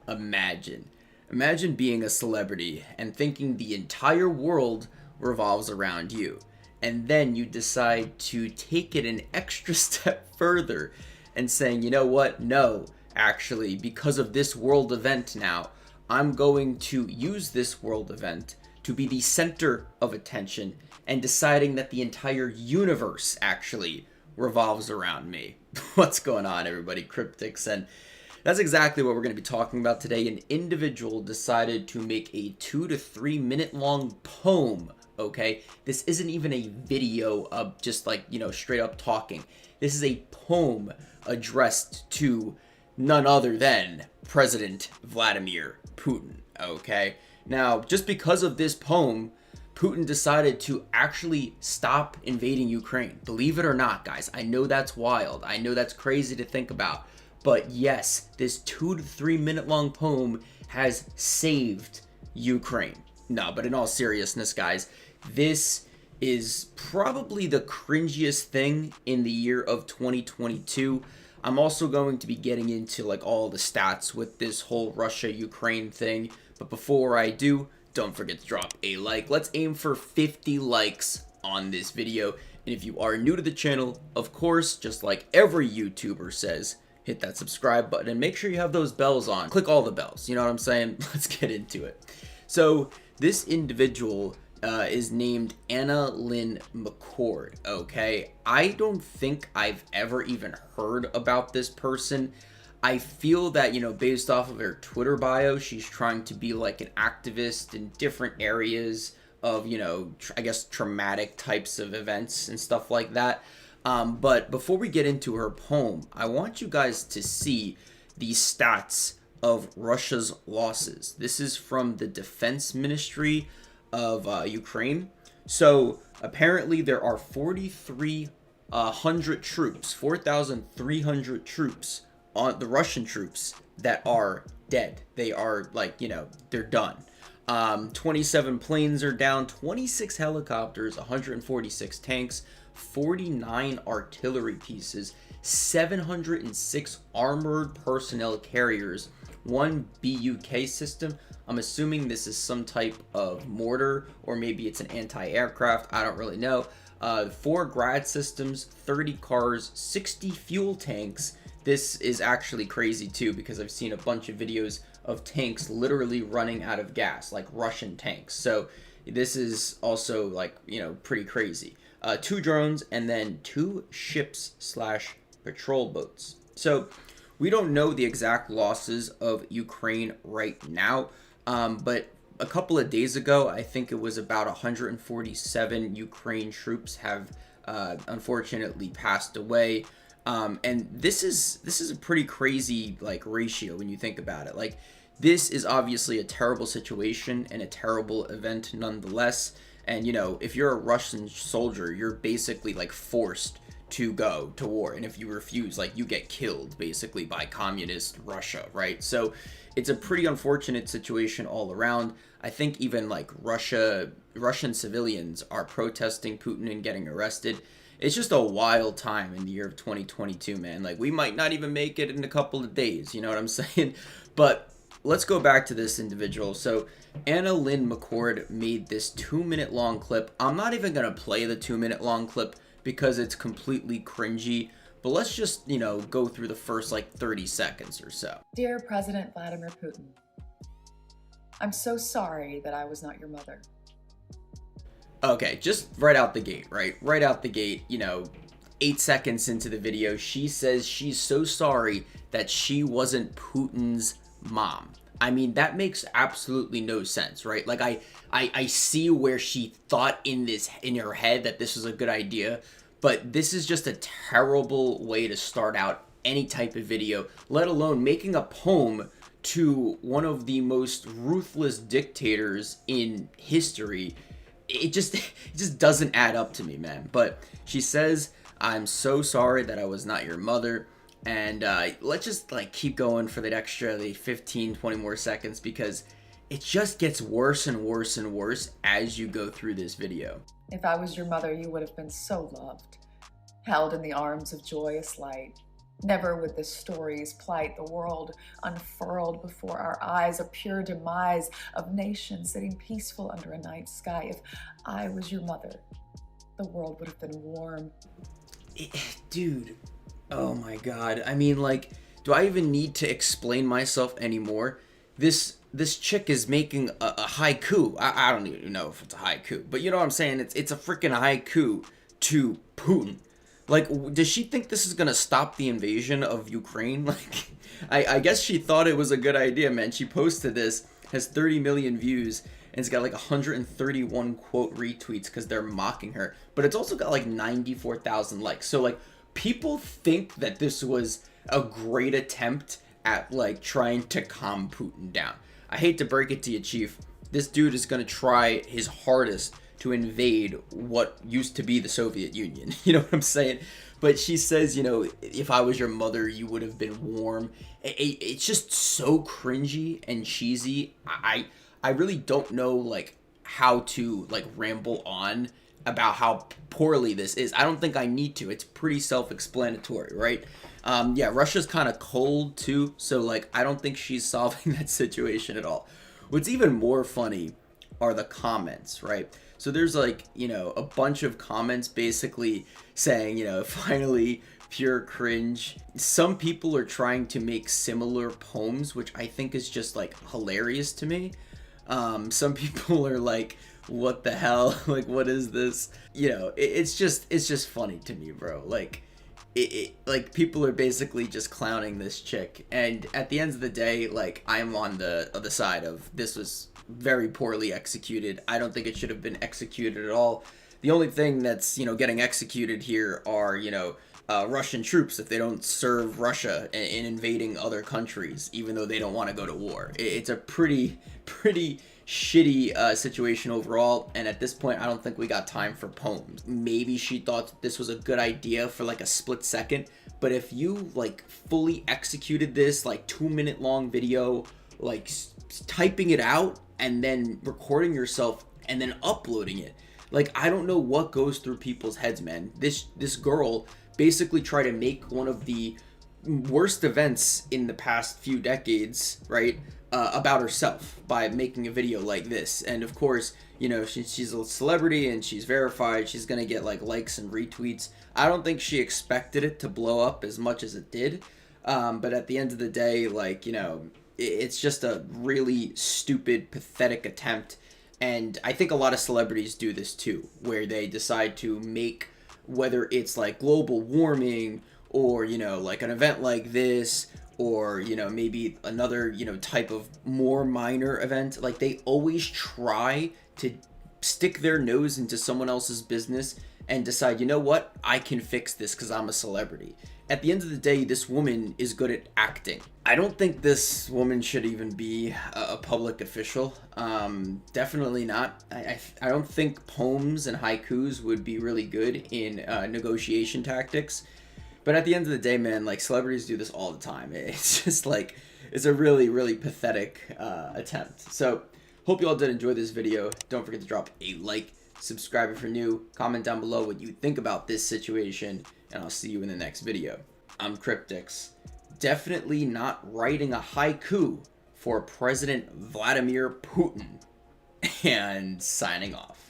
Imagine. Imagine being a celebrity and thinking the entire world revolves around you. And then you decide to take it an extra step further and saying, you know what? No, actually, because of this world event now, I'm going to use this world event to be the center of attention and deciding that the entire universe actually revolves around me. What's going on, everybody? Cryptix, and that's exactly what we're going to be talking about today. An individual decided to make a 2 to 3 minute long poem. Okay, this isn't even a video of just like, straight up talking. This is a poem addressed to none other than President Vladimir Putin. Okay, now just because of this poem, Putin decided to actually stop invading Ukraine. Believe it or not, guys, I know that's wild. I know that's crazy to think about. But yes, this 2 to 3 minute long poem has saved Ukraine. No, but in all seriousness, guys, this is probably the cringiest thing in the year of 2022. I'm also going to be getting into like all the stats with this whole Russia-Ukraine thing. But before I do, don't forget to drop a like. Let's aim for 50 likes on this video. And if you are new to the channel, of course, just like every YouTuber says, hit that subscribe button and make sure you have those bells on. Click all the bells, you know what I'm saying? Let's get into it. So this individual is named Anna Lynn McCord, okay? I don't think I've ever even heard about this person. I feel that, based off of her Twitter bio, she's trying to be like an activist in different areas of, I guess traumatic types of events and stuff like that. But before we get into her poem, I want you guys to see the stats of Russia's losses. This is from the Defense Ministry of Ukraine. So apparently there are 4,300 troops, 4,300 troops on the Russian troops that are dead. They are they're done. 27 planes are down, 26 helicopters, 146 tanks, 49 artillery pieces, 706 armored personnel carriers, 1 BUK system. I'm assuming this is some type of mortar, or maybe it's an anti-aircraft. I don't really know. 4 grad systems, 30 cars, 60 fuel tanks. This is actually crazy too, because I've seen a bunch of videos of tanks literally running out of gas, like Russian tanks. So this is also pretty crazy. 2 drones, and then 2 ships / patrol boats. So we don't know the exact losses of Ukraine right now, but a couple of days ago, I think it was about 147 Ukraine troops have unfortunately passed away. And this is a pretty crazy ratio when you think about it. This is obviously a terrible situation and a terrible event nonetheless. And if you're a Russian soldier, you're basically forced to go to war, and if you refuse, you get killed basically by communist Russia, right? So it's a pretty unfortunate situation all around. I think even Russian civilians are protesting Putin and getting arrested. It's just a wild time in the year of 2022, man. We might not even make it in a couple of days, you know what I'm saying? But let's go back to this individual. So Anna Lynn McCord made this 2 minute long clip. I'm not even gonna play the 2 minute long clip because it's completely cringy, but let's just, go through the first 30 seconds or so. Dear President Vladimir Putin, I'm so sorry that I was not your mother. Okay, just right out the gate, right? Right out the gate, 8 seconds into the video, she says she's so sorry that she wasn't Putin's mom. I mean, that makes absolutely no sense, right? I see where she thought in her head that this was a good idea, but this is just a terrible way to start out any type of video, let alone making a poem to one of the most ruthless dictators in history. It just doesn't add up to me, man. But she says, I'm so sorry that I was not your mother. And let's just keep going for that extra 15, 20 more seconds, because it just gets worse and worse and worse as you go through this video. If I was your mother, you would have been so loved, held in the arms of joyous light, Never would the stories plight the world unfurled before our eyes, a pure demise of nations sitting peaceful under a night sky. If I was your mother, the world would have been warm. Dude, oh my god. I mean, like, do I even need to explain myself anymore? This chick is making a haiku. I don't even know if it's a haiku, but you know what I'm saying? It's a freaking haiku to Putin. Like, does she think this is gonna stop the invasion of Ukraine? Like, I guess she thought it was a good idea, man. She posted this, has 30 million views, and it's got like 131 quote retweets because they're mocking her. But it's also got like 94,000 likes. So like, people think that this was a great attempt at like trying to calm Putin down. I hate to break it to you, Chief. This dude is gonna try his hardest to invade what used to be the Soviet Union. You know what I'm saying? But she says, you know, if I was your mother, you would have been warm. It's just so cringy and cheesy. I really don't know like how to like ramble on about how poorly this is. I don't think I need to. It's pretty self-explanatory, right? Yeah, Russia's kind of cold too, so like I don't think she's solving that situation at all. What's even more funny are the comments, right? So there's like, you know, a bunch of comments basically saying, you know, finally pure cringe. Some people are trying to make similar poems, which I think is just like hilarious to me. Some people are like, what the hell? Like, what is this? You know, it's just funny to me, bro. Like, like people are basically just clowning this chick, and at the end of the day, like I'm on the other side of this was very poorly executed. I don't think it should have been executed at all. The only thing that's, you know, getting executed here are, you know, Russian troops if they don't serve Russia in invading other countries, even though they don't want to go to war. It's a pretty shitty situation overall, and at this point I don't think we got time for poems. Maybe she thought this was a good idea for like a split second, but if you like fully executed this like 2-minute long video, like typing it out and then recording yourself and then uploading it, like I don't know what goes through people's heads, man. This girl basically tried to make one of the worst events in the past few decades, right, about herself by making a video like this. And of course, you know, she's a celebrity and she's verified. She's gonna get like likes and retweets. I don't think she expected it to blow up as much as it did. But at the end of the day, like, you know, it's just a really stupid, pathetic attempt. And I think a lot of celebrities do this too, where they decide to make, whether it's like global warming or, you know, like an event like this, or, you know, maybe another, you know, type of more minor event, like they always try to stick their nose into someone else's business and decide, you know what, I can fix this because I'm a celebrity. At the end of the day, this woman is good at acting. I don't think this woman should even be a public official. Definitely not. I don't think poems and haikus would be really good in negotiation tactics. But at the end of the day, man, like celebrities do this all the time. It's just like, it's a really pathetic attempt. So hope you all did enjoy this video. Don't forget to drop a like, subscribe if you're new, comment down below what you think about this situation, and I'll see you in the next video. I'm Cryptix. Definitely not writing a haiku for President Vladimir Putin. And signing off.